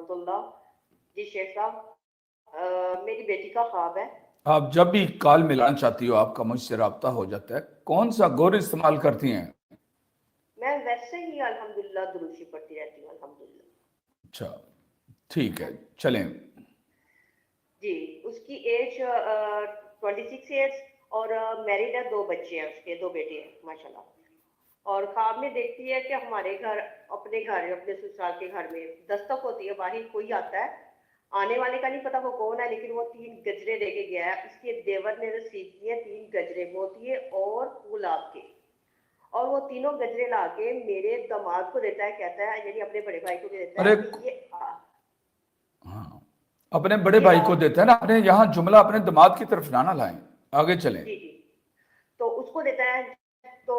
ورحمۃ اللہ۔ جی شیخ صاحب، میری بیٹی کا خواب ہے۔ آپ جب بھی کال ملانا چاہتی ہو آپ کا مجھ سے رابطہ ہو جاتا ہے۔ کون سا گور استعمال کرتی ہیں؟ میں ویسے ہی الحمدللہ دروشی پڑھتی رہتی ہوں الحمدللہ۔ اچھا ٹھیک ہے، چلیں۔ جی اس کی ایج 26 ایئرس اور میرڈ ہے، 2 بچے ہیں اس کے، 2 بیٹے ہیں ماشاءاللہ۔ اور خواب میں دیکھتی ہے کہ ہمارے گھر، اپنے سسرال کے گھر میں دستک ہوتی ہے، باہر کوئی آتا ہے، آنے والے کا نہیں پتا وہ کون ہے، لیکن وہ 3 گجرے لے کے گیا ہے۔ اس کے دیور نے رسید کیے 3 گجرے موتیے اور گلاب کے، اور وہ تینوں گجرے لا کے میرے داماد کو دیتا ہے، کہتا ہے یعنی اپنے بڑے بھائی کو دیتا ہے کہ یہ ہاں اپنے بڑے بھائی کو دیتا ہے نا، اپنے یہاں جملہ اپنے داماد کی طرف نہ لائیں، آگے چلیں۔ جی جی، تو اس کو دیتا ہے تو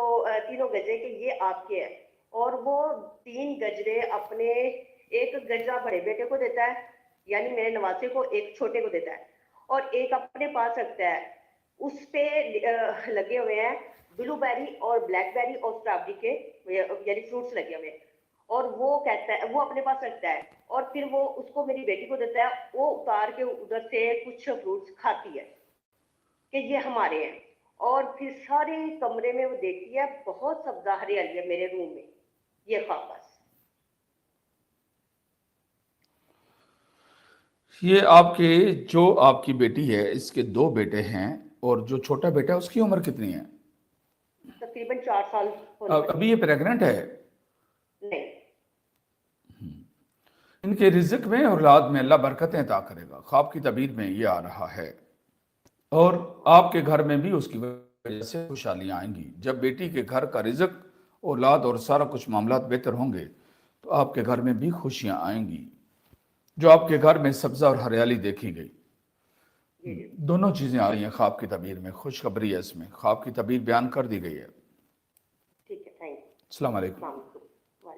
تینوں گجرے کہ یہ آپ کے ہیں، اور وہ 3 گجرے اپنے، ایک گجرا بڑے بیٹے کو دیتا ہے یعنی میرے نواسے کو، ایک چھوٹے کو دیتا ہے، اور ایک اپنے پاس رکھتا ہے۔ اس پہ لگے ہوئے ہیں بلو بیری اور بلیک بیری اور اسٹرابری کے یعنی فروٹس لگے ہوئے ہیں، اور وہ کہتا ہے، وہ اپنے پاس رکھتا ہے، اور پھر وہ اس کو میری بیٹی کو دیتا ہے، وہ اتار کے ادھر سے کچھ فروٹس کھاتی ہے کہ یہ ہمارے ہیں۔ اور پھر سارے کمرے میں وہ دیکھتی ہے بہت سبزہ ہریالی ہے میرے روم میں، یہ خواب بس۔ یہ آپ کے جو آپ کی بیٹی ہے، اس کے 2 بیٹے ہیں، اور جو چھوٹا بیٹا ہے اس کی عمر کتنی ہے؟ تقریباً 4 سال ہونے والے۔ ابھی یہ پریگننٹ ہے؟ نہیں۔ ان کے رزق میں اور اولاد میں اللہ برکتیں عطا کرے گا، خواب کی تعبیر میں یہ آ رہا ہے، اور آپ کے گھر میں بھی اس کی وجہ سے خوشحالیاں آئیں گی۔ جب بیٹی کے گھر کا رزق، اولاد اور سارا کچھ معاملات بہتر ہوں گے تو آپ کے گھر میں بھی خوشیاں آئیں گی۔ جو آپ کے گھر میں سبزہ اور ہریالی دیکھی گئی، دونوں چیزیں آ رہی ہیں خواب کی تعبیر میں، خوشخبری ہے اس میں، خواب کی تعبیر بیان کر دی گئی ہے۔ ٹھیک ہے، تھینک یو، السلام علیکم۔ السلام علیکم۔